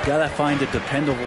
Gotta find a dependable.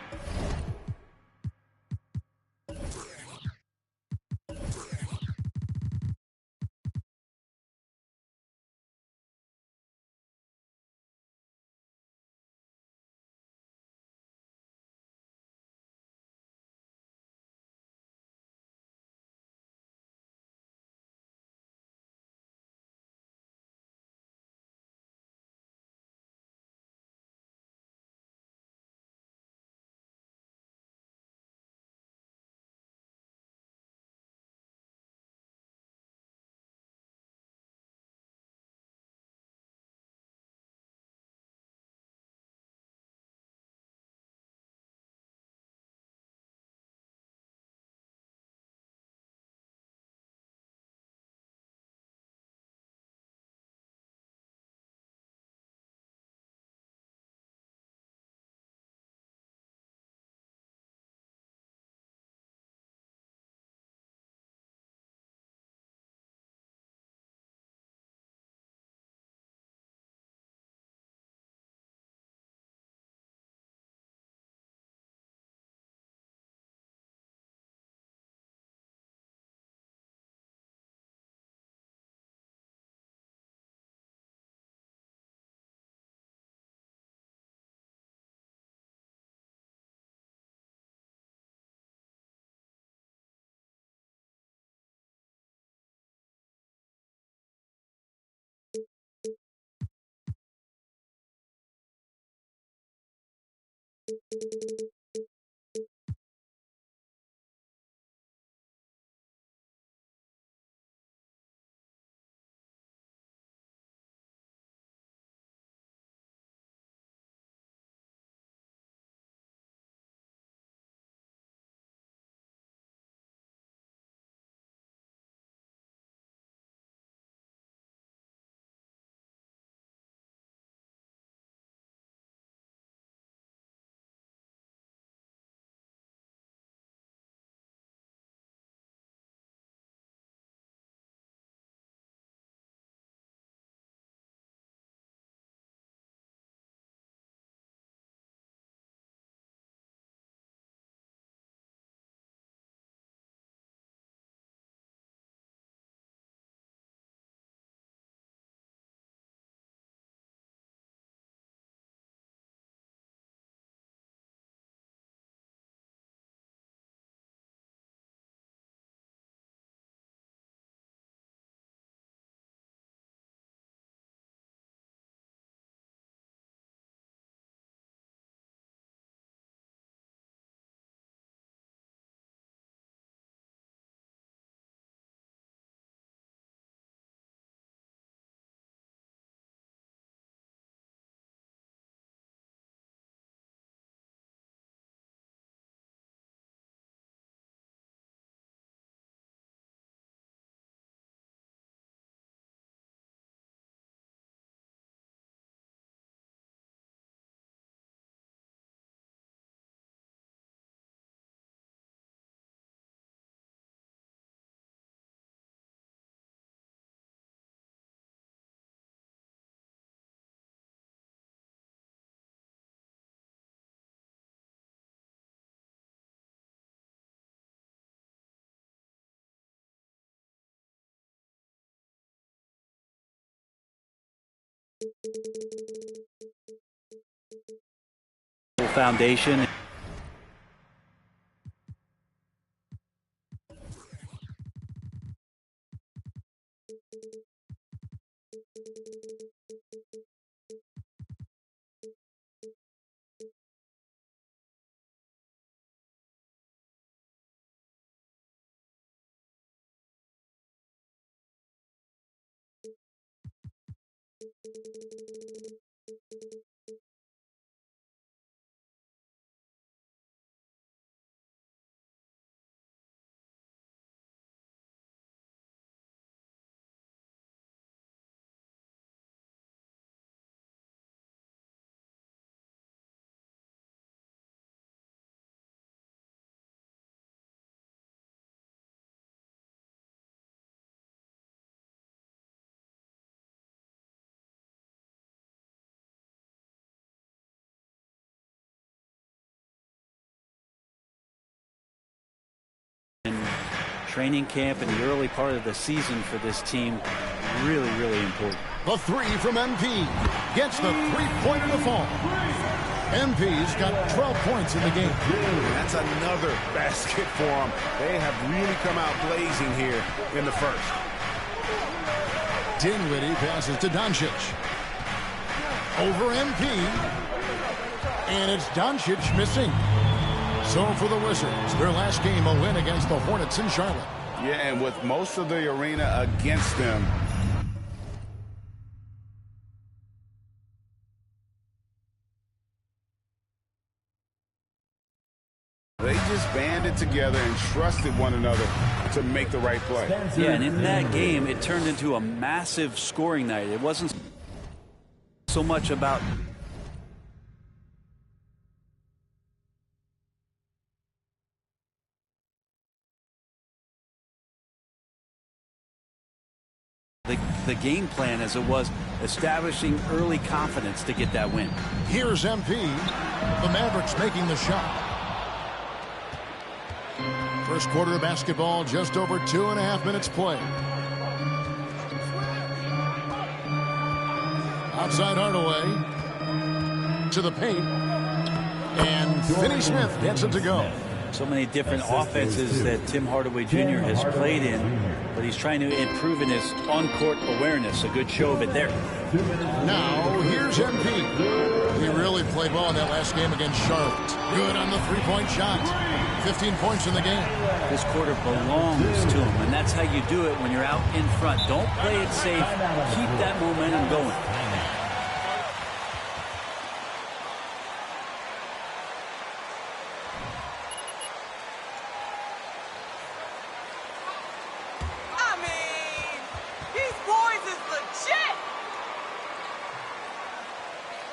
Foundation. training camp and the early part of the season for this team. Really, really important. The three from MP gets the three-pointer to fall. MP's got 12 points in the game. That's another basket for them. They have really come out blazing here in the first. Dinwiddie passes to Doncic. Over MP. And it's Doncic missing. So for the Wizards, their last game a win against the Hornets in Charlotte. Yeah, and with most of the arena against them, they just banded together and trusted one another to make the right play. Yeah, and in that game, it turned into a massive scoring night. It wasn't so much about the game plan as it was establishing early confidence to get that win. Here's MP. The Mavericks making the shot. First quarter of basketball, just over 2.5 minutes play. Outside Hardaway. To the paint. And Finney-Smith gets it to go. So many different offenses that Tim Hardaway Jr. has played in, but he's trying to improve in his on-court awareness. A good show of it there. Now, here's MP. He really played well in that last game against Charlotte. Good on the three-point shot. 15 points in the game. This quarter belongs to him, and that's how you do it when you're out in front. Don't play it safe. Keep that momentum going.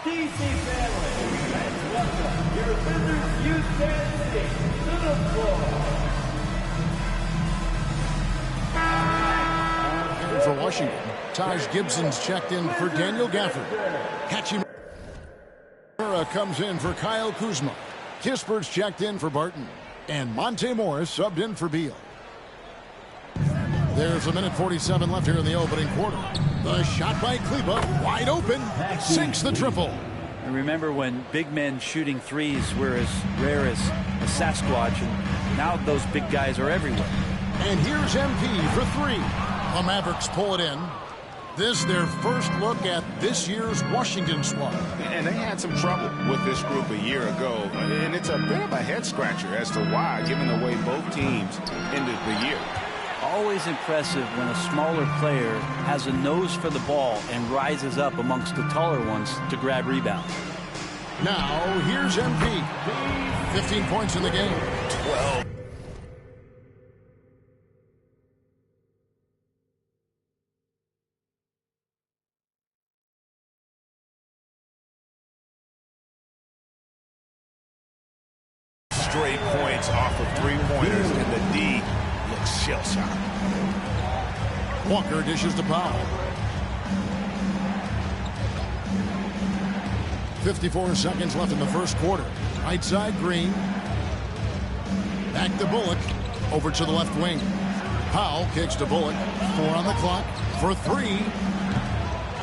DC family, let's welcome your Wizards youth dance to the floor. And for Washington, Taj Gibson's checked in for Daniel Gafford. Hachimura comes in for Kyle Kuzma. Kispert's checked in for Barton. And Monte Morris subbed in for Beal. There's 1:47 left here in the opening quarter. The shot by Kleba, wide open, sinks the triple. And remember when big men shooting threes were as rare as a Sasquatch, and now those big guys are everywhere. And here's MP for three. The Mavericks pull it in. This is their first look at this year's Washington squad. And they had some trouble with this group a year ago. And it's a bit of a head-scratcher as to why, given the way both teams ended the year. Always impressive when a smaller player has a nose for the ball and rises up amongst the taller ones to grab rebounds. Now, here's MP. 15 points in the game. 12. Straight points off of three-pointers, and the D looks shell-shocked. Walker dishes to Powell. 54 seconds left in the first quarter. Right side, Green. Back to Bullock. Over to the left wing. Powell kicks to Bullock. 4 on the clock. For three.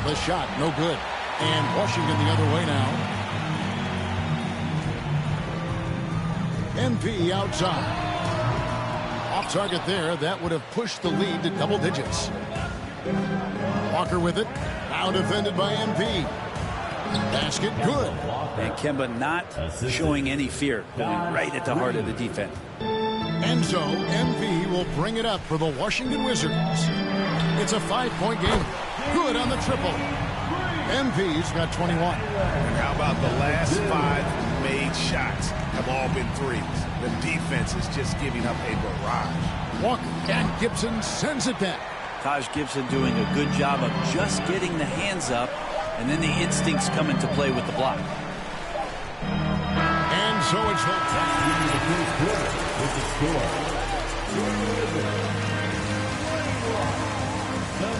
The shot, no good. And Washington the other way now. MP outside. Off target there. That would have pushed the lead to double digits. Walker with it. Now defended by MP. Basket good. And Kemba not showing any fear, going right at the heart of the defense. And so MP will bring it up for the Washington Wizards. It's a 5-point game. Good on the triple. MP's got 21. And how about the last 5 made shots have all been threes? The defense is just giving up a barrage. Walker and Gibson sends it back. Taj Gibson doing a good job of just getting the hands up, and then the instincts come into play with the block. And so it's the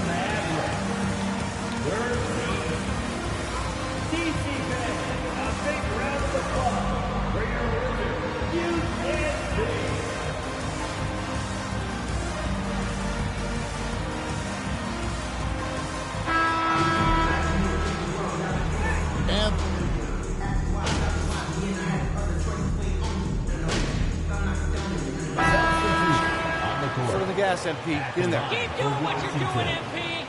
Mavericks. DC fans, a big round of applause for your Wizards youth dance team. pass, MP. Get in there. Keep doing what you're doing, MP.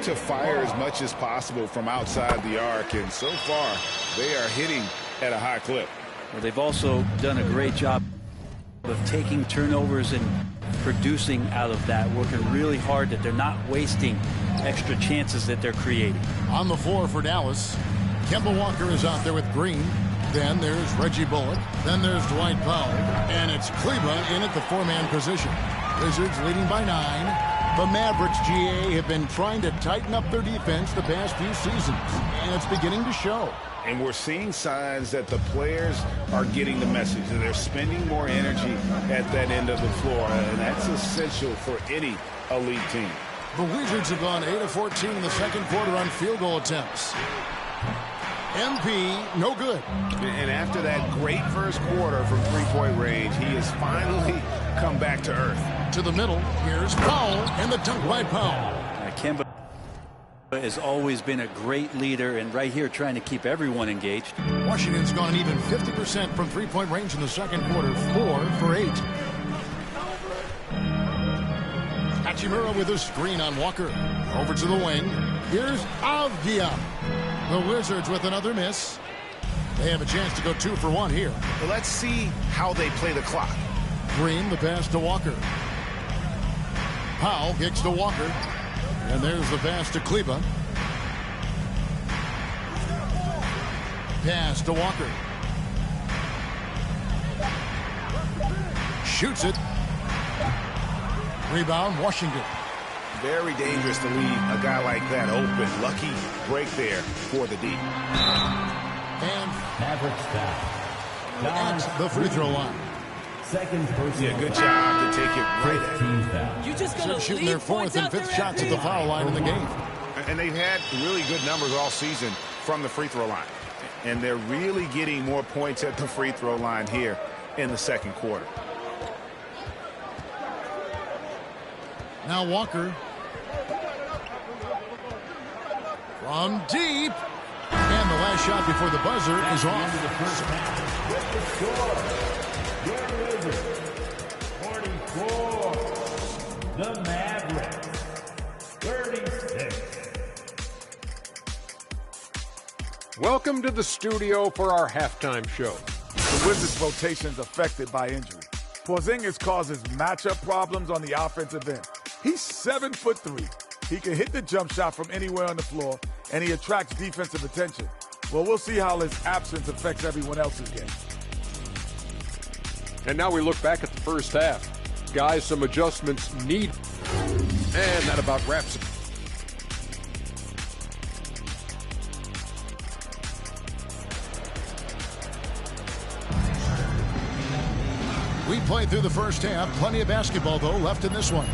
To fire as much as possible from outside the arc, and so far they are hitting at a high clip. Well, they've also done a great job of taking turnovers and producing out of that, working really hard that they're not wasting extra chances that they're creating. On the floor for Dallas, Kemba Walker is out there with Green. Then there's Reggie Bullock. Then there's Dwight Powell. And it's Kleba in at the four-man position. Wizards leading by 9. The Mavericks, GA, have been trying to tighten up their defense the past few seasons, and it's beginning to show. And we're seeing signs that the players are getting the message. They're spending more energy at that end of the floor, and that's essential for any elite team. The Wizards have gone 8 of 14 in the second quarter on field goal attempts. MP, no good. And after that great first quarter from three-point range, he has finally come back to earth. To the middle, here's Powell, and the dunk by Powell. Kemba has always been a great leader, and right here trying to keep everyone engaged. Washington's gone even 50% from three-point range in the second quarter, 4 for 8. Hachimura with a screen on Walker. Over to the wing. Here's Avdia. The Wizards with another miss. They have a chance to go 2 for 1 here. Well, let's see how they play the clock. Green, the pass to Walker. Powell kicks to Walker. And there's the pass to Kleba. Pass to Walker. Shoots it. Rebound, Washington. Very dangerous to leave a guy like that open. Lucky break there for the D. And Mavericks foul. at the free throw line. Second person. Yeah, good job to take it right at. 15 foul. You just They're gotta shooting leave their fourth points and out fifth there, shots at the MP. foul line in the game. And they've had really good numbers all season from the free throw line. And they're really getting more points at the free throw line here in the second quarter. Now Walker. From deep. And the last shot before the buzzer is Into off. the first half. With the score, your Wizards, 44. The Mavericks, 36. Welcome to the studio for our halftime show. The Wizards' rotation is affected by injury. Porzingis causes matchup problems on the offensive end. He's 7'3". He can hit the jump shot from anywhere on the floor, and he attracts defensive attention. Well, we'll see how his absence affects everyone else's game. And now we look back at the first half. Guys, some adjustments need. And that about wraps it. We played through the first half. Plenty of basketball, though, left in this one.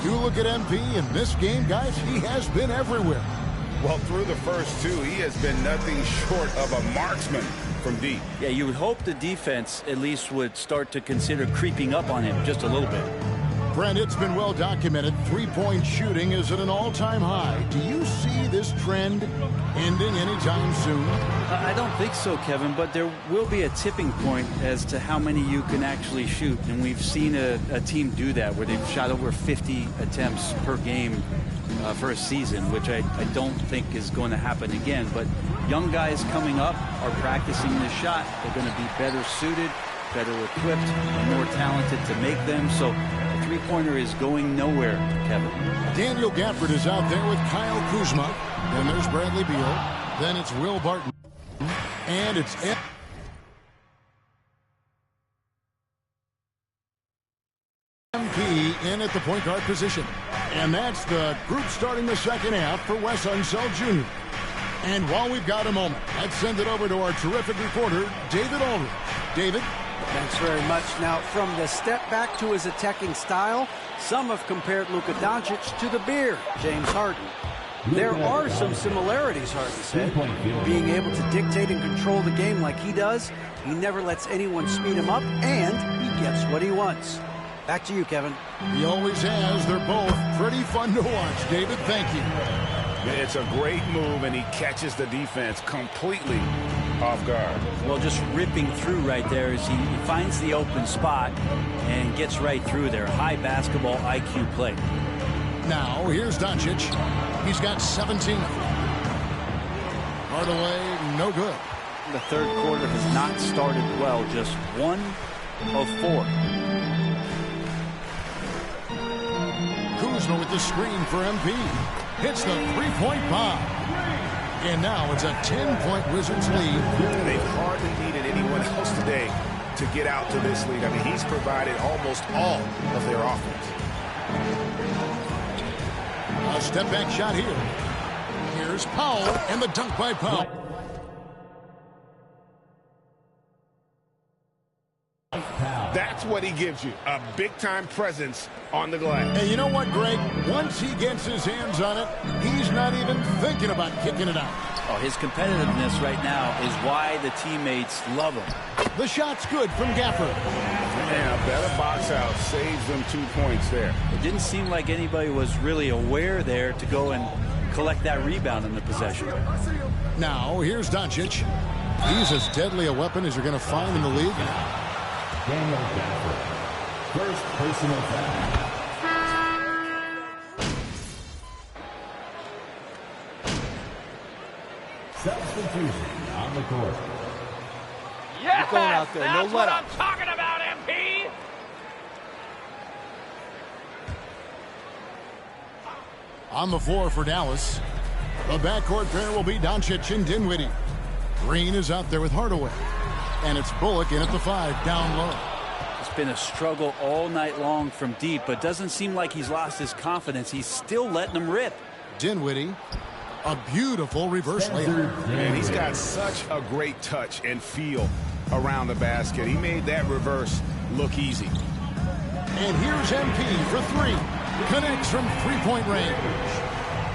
You look at MP in this game, guys, he has been everywhere. Well, through the first two, he has been nothing short of a marksman from deep. Yeah, you would hope the defense at least would start to consider creeping up on him just a little bit. Brent, it's been well documented. Three-point shooting is at an all-time high. Do you see this trend ending anytime soon? I don't think so, Kevin, but there will be a tipping point as to how many you can actually shoot. And we've seen a team do that where they've shot over 50 attempts per game for a season, which I don't think is going to happen again. But young guys coming up are practicing this shot. They're going to be better suited, better equipped, and more talented to make them. So the three-pointer is going nowhere, Kevin. Daniel Gafford is out there with Kyle Kuzma. Then there's Bradley Beal. Then it's Will Barton. And it's MP in at the point guard position. And that's the group starting the second half for Wes Unseld Jr. And while we've got a moment, let's send it over to our terrific reporter, David Aldridge. David? Thanks very much. Now, from the step back to his attacking style, some have compared Luka Doncic to the Bear, James Harden. There are some similarities, Harden said. Being able to dictate and control the game like he does, he never lets anyone speed him up, and he gets what he wants. Back to you, Kevin. He always has. They're both pretty fun to watch. David, thank you. It's a great move, and he catches the defense completely off guard. Well, just ripping through right there as he finds the open spot and gets right through there. High basketball IQ play. Now, here's Doncic. He's got 17. Hardaway, no good. The third quarter has not started well, just 1 of 4. Kuzma with the screen for MP. Hits the three-point bomb. And now it's a 10-point Wizards lead. They've hardly needed anyone else today to get out to this lead. I mean, he's provided almost all of their offense. A step-back shot here. Here's Powell, and the dunk by Powell. That's what he gives you, a big-time presence on the glass. And you know what, Greg? Once he gets his hands on it, he's not even thinking about kicking it out. Oh, his competitiveness right now is why the teammates love him. The shot's good from Gafford. And a better box out saves them 2 points there. It didn't seem like anybody was really aware there to go and collect that rebound in the possession. Now, here's Doncic. He's as deadly a weapon as you're going to find in the league. Daniel Gafford. First personal foul. Substitution on the court. Yes, going out there, no that's what let I'm talking about, MP. On the floor for Dallas. The backcourt pair will be Doncic and Dinwiddie. Green is out there with Hardaway. And it's Bullock in at the 5, down low. It's been a struggle all night long from deep, but doesn't seem like he's lost his confidence. He's still letting them rip. Dinwiddie, a beautiful reverse layup. And he's got such a great touch and feel around the basket. He made that reverse look easy. And here's MP for 3. Connects from three-point range.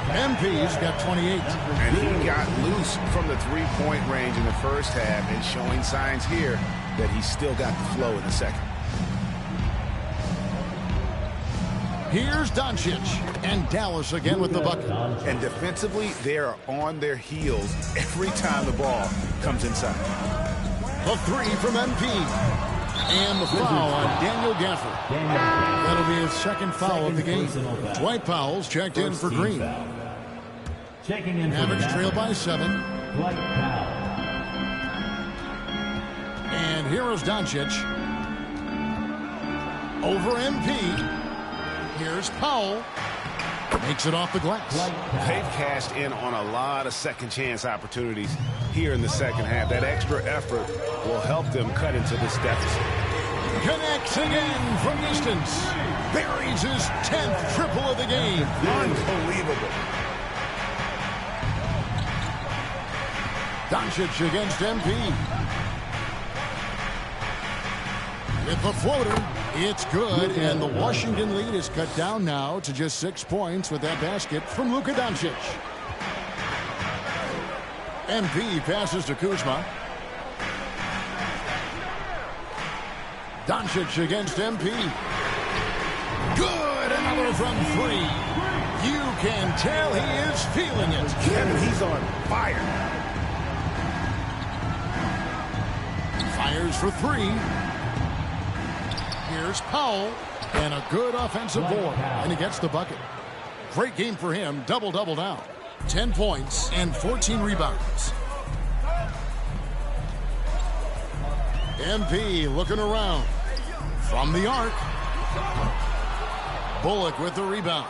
MP's got 28. And he got loose from the three-point range in the first half and showing signs here that he's still got the flow in the second. Here's Doncic. And Dallas again with the bucket. And defensively, they are on their heels every time the ball comes inside. The 3 from MP. And the foul on Daniel Gafford. That'll be his second foul of the game. Dwight Powell's checked in for Green. Checking in for Average trail by 7. Dwight Powell. And here is Doncic. Over MP. Here's Powell. Makes it off the glass. They've cashed in on a lot of second chance opportunities here in the second half. That extra effort will help them cut into this deficit. Connects again from distance. Buries his 10th triple of the game. Unbelievable. Doncic against MP. With the floater, it's good, and the Washington lead is cut down now to just 6 points with that basket from Luka Doncic. MP passes to Kuzma. Doncic against MP. Good, another from 3. You can tell he is feeling it. Kevin, he's on fire. Fires for 3. Here's Powell, and a good offensive board, and he gets the bucket. Great game for him, double-double now. 10 points and 14 rebounds. MP looking around. From the arc. Bullock with the rebound.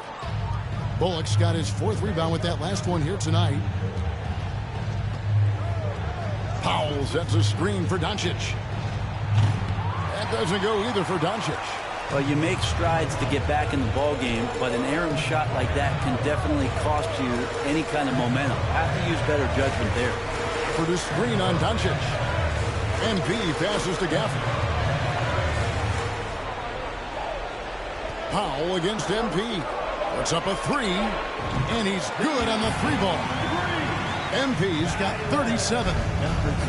Bullock's got his 4th rebound with that last one here tonight. Powell sets a screen for Doncic. That doesn't go either for Doncic. Well, you make strides to get back in the ball game, but an errant shot like that can definitely cost you any kind of momentum. Have to use better judgment there. For the screen on Doncic. MP passes to Gafford. Powell against MP. Puts up a 3, and he's good on the 3-ball. MP's got 37.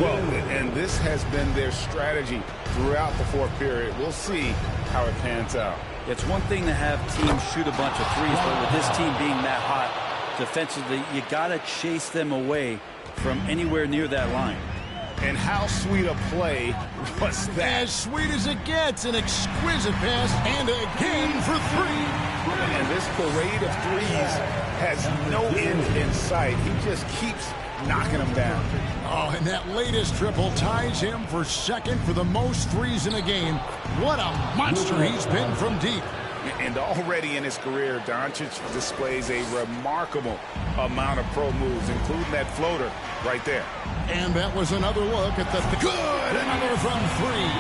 Well, and this has been their strategy throughout the 4th period. We'll see how it pans out. It's one thing to have teams shoot a bunch of threes, but with this team being that hot defensively, you got to chase them away from anywhere near that line. And how sweet a play was that? As sweet as it gets, an exquisite pass and again for three. And this parade of threes has no end in sight. He just keeps knocking them down. Oh, and that latest triple ties him for second for the most threes in a game. What a monster he's been from deep. And already in his career, Doncic displays a remarkable amount of pro moves, including that floater right there. And that was another look at the good. Another from three.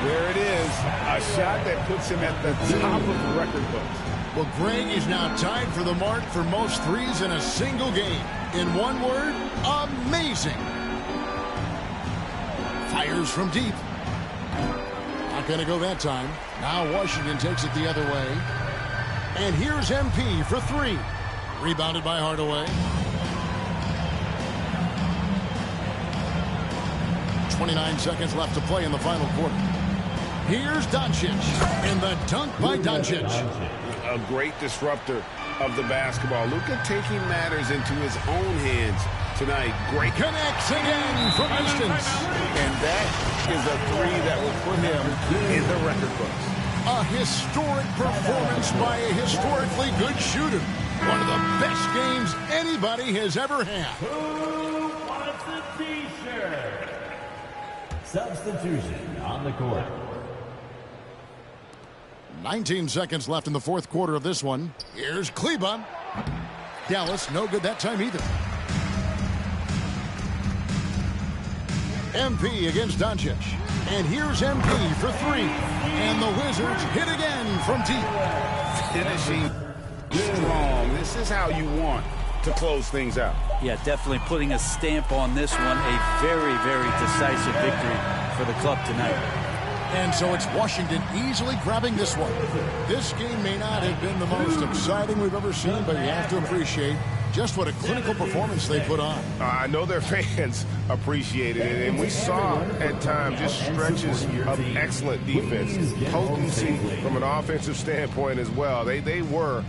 There it is, a shot that puts him at the top of the record books. Well, Greg is now tied for the mark for most threes in a single game. In one word, amazing. Fires from deep. Not going to go that time. Now Washington takes it the other way. And here's MP for three. Rebounded by Hardaway. 29 seconds left to play in the final quarter. Here's Doncic. And the dunk by Doncic. A great disruptor of the basketball. Luka taking matters into his own hands tonight. Great. Connects again from distance. And that is a three that will put him in the record books. A historic performance by a historically good shooter. One of the best games anybody has ever had. Who wants a t-shirt? Substitution on the court. 19 seconds left in the fourth quarter of this one. Here's Kleba. Dallas, no good that time either. MP against Doncic. And here's MP for three. And the Wizards hit again from deep. Finishing strong. This is how you want to close things out. Yeah, definitely putting a stamp on this one. A very, very decisive victory for the club tonight. And so it's Washington easily grabbing this one. This game may not have been the most exciting we've ever seen, but you have to appreciate just what a clinical performance they put on. I know their fans appreciated it, and we saw at times just stretches of excellent defense, potency from an offensive standpoint as well. They were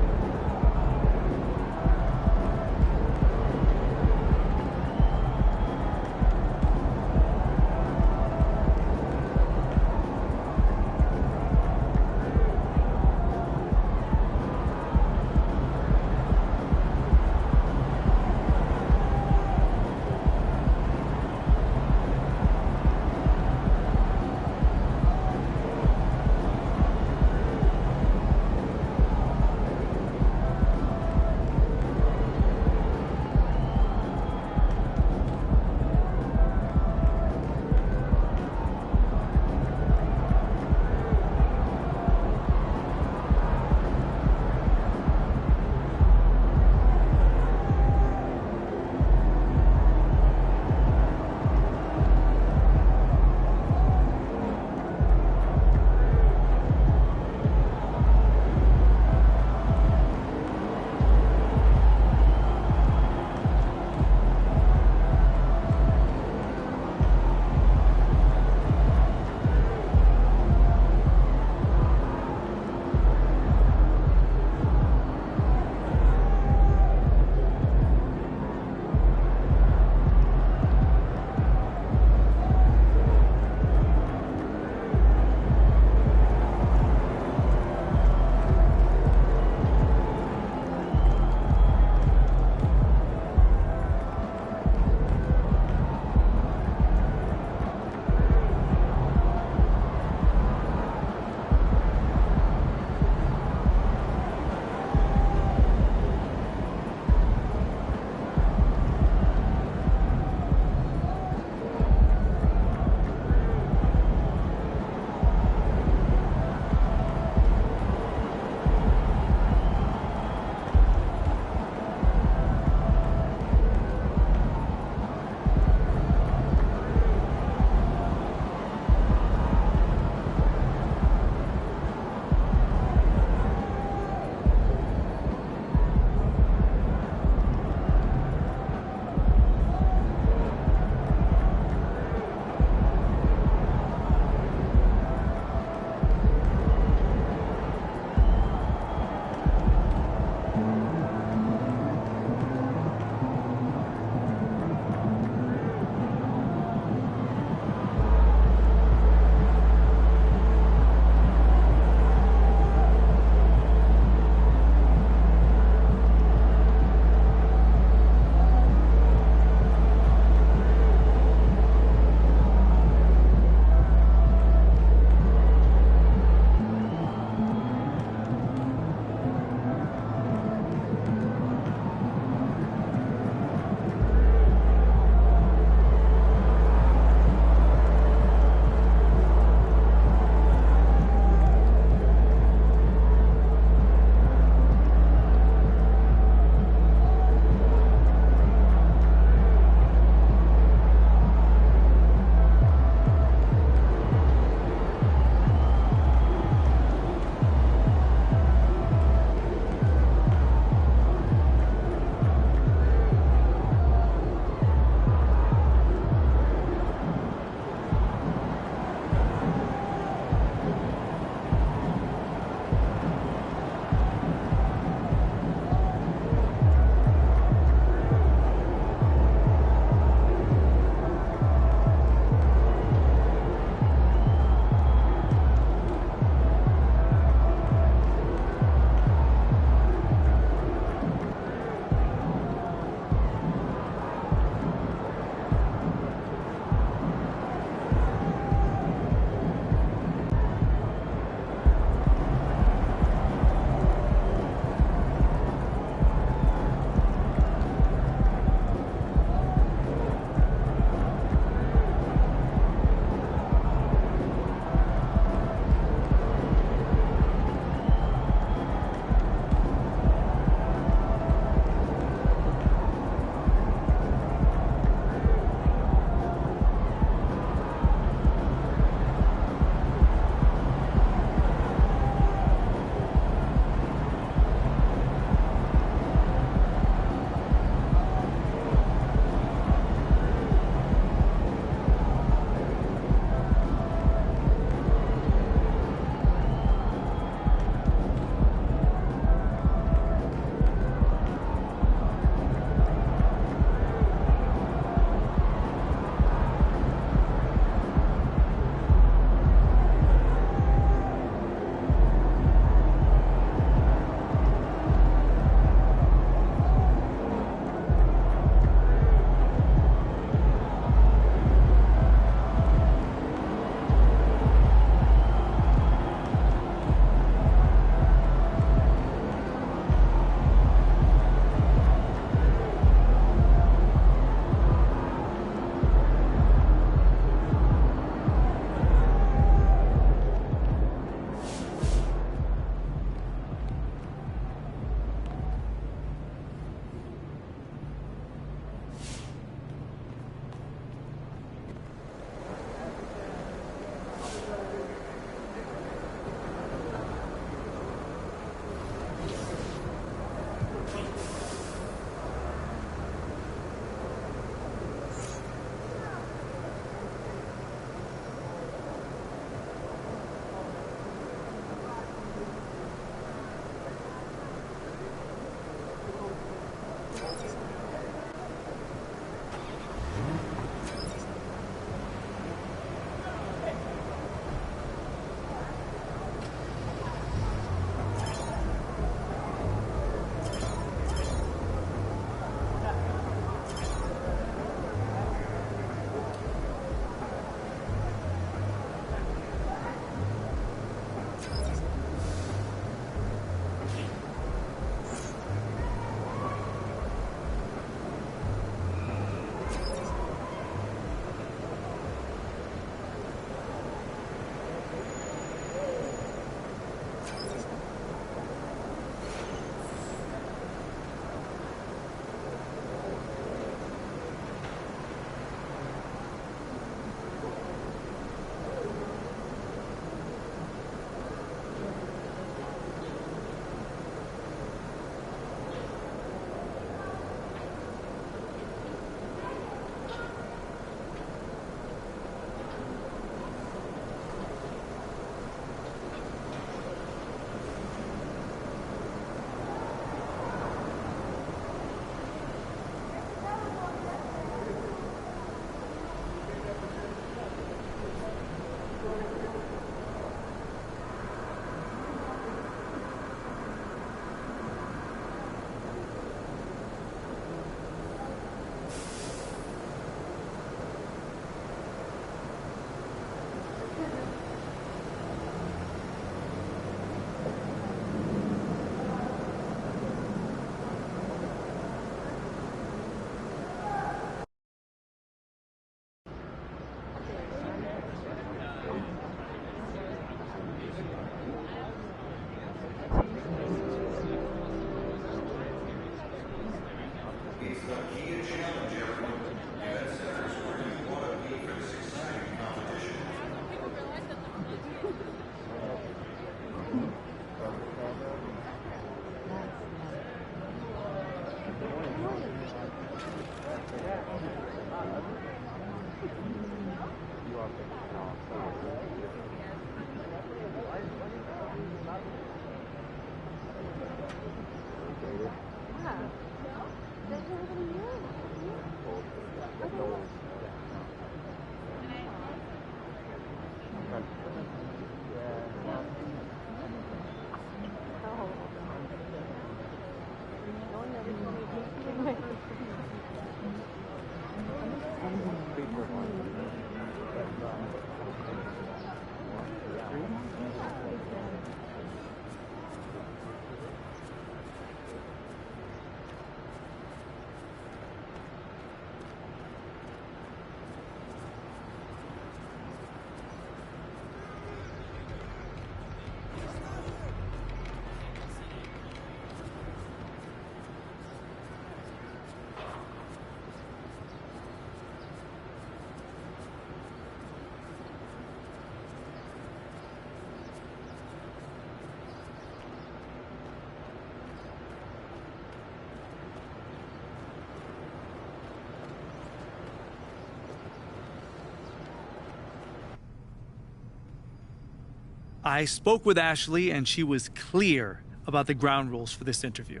I spoke with Ashley, and she was clear about the ground rules for this interview.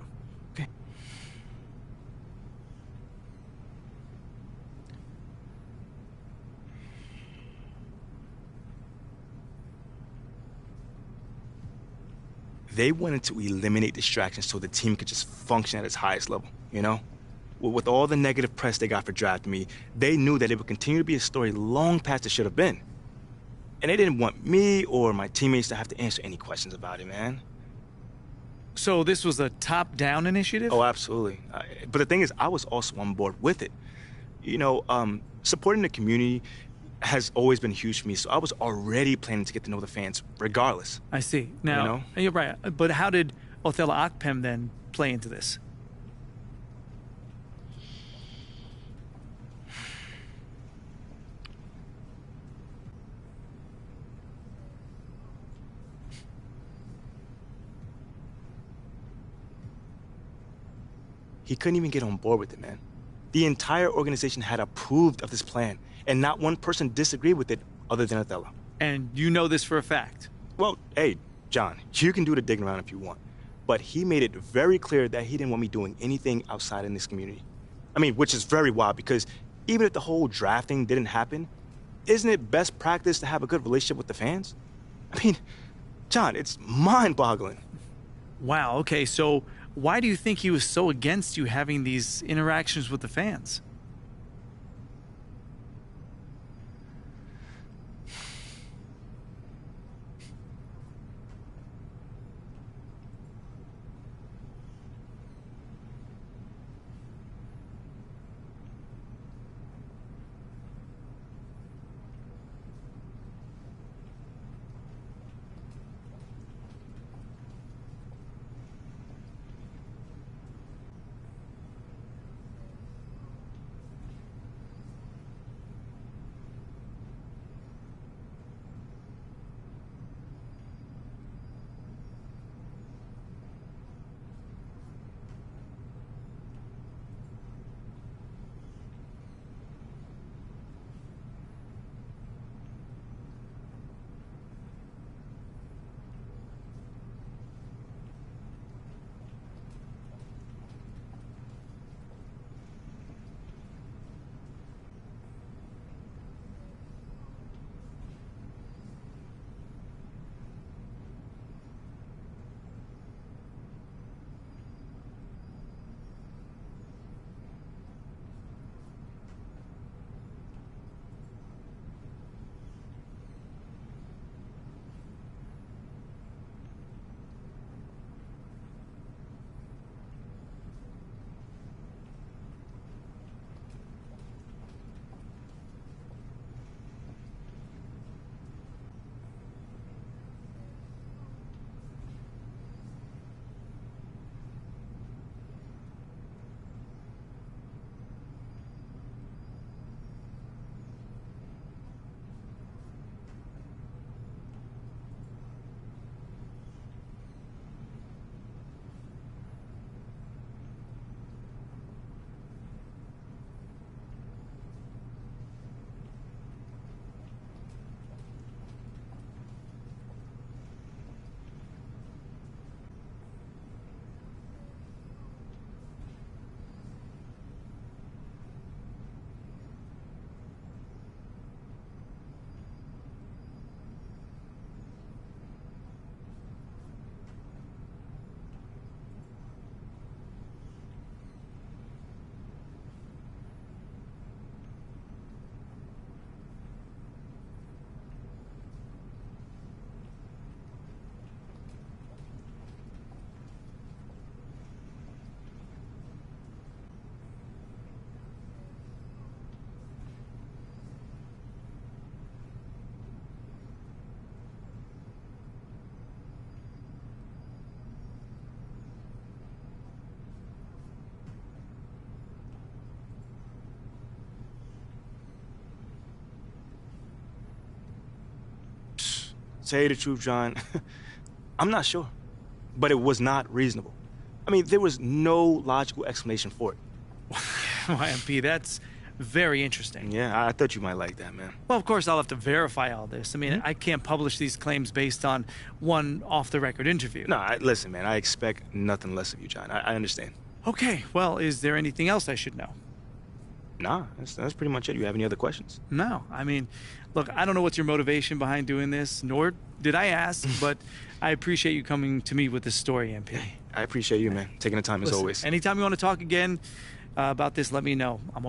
Okay. They wanted to eliminate distractions so the team could just function at its highest level, you know? With all the negative press they got for drafting me, they knew that it would continue to be a story long past it should have been. And they didn't want me or my teammates to have to answer any questions about it, man. So this was a top-down initiative? Oh, absolutely. But the thing is, I was also on board with it. You know, supporting the community has always been huge for me, so I was already planning to get to know the fans regardless. I see. Now, you know? You're right, but how did Othello Akpem then play into this? He couldn't even get on board with it, man. The entire organization had approved of this plan, and not one person disagreed with it other than Othello. And you know this for a fact? Well, hey, John, you can do the digging around if you want, but he made it very clear that he didn't want me doing anything outside in this community. I mean, which is very wild, because even if the whole drafting didn't happen, isn't it best practice to have a good relationship with the fans? I mean, John, it's mind-boggling. Wow, okay, so why do you think he was so against you having these interactions with the fans? tell you the truth, John, I'm not sure. But it was not reasonable. I mean, there was no logical explanation for it. MP, that's very interesting. Yeah, I thought you might like that, man. Well, of course, I'll have to verify all this. I mean, I can't publish these claims based on one off-the-record interview. No, listen, man, I expect nothing less of you, John. I understand. Okay, well, is there anything else I should know? Nah, that's pretty much it. You have any other questions? No. I mean, look, I don't know what's your motivation behind doing this, nor did I ask, but I appreciate you coming to me with this story, MP. I appreciate you, man. Taking the time as always. Anytime you want to talk again about this, let me know. I'm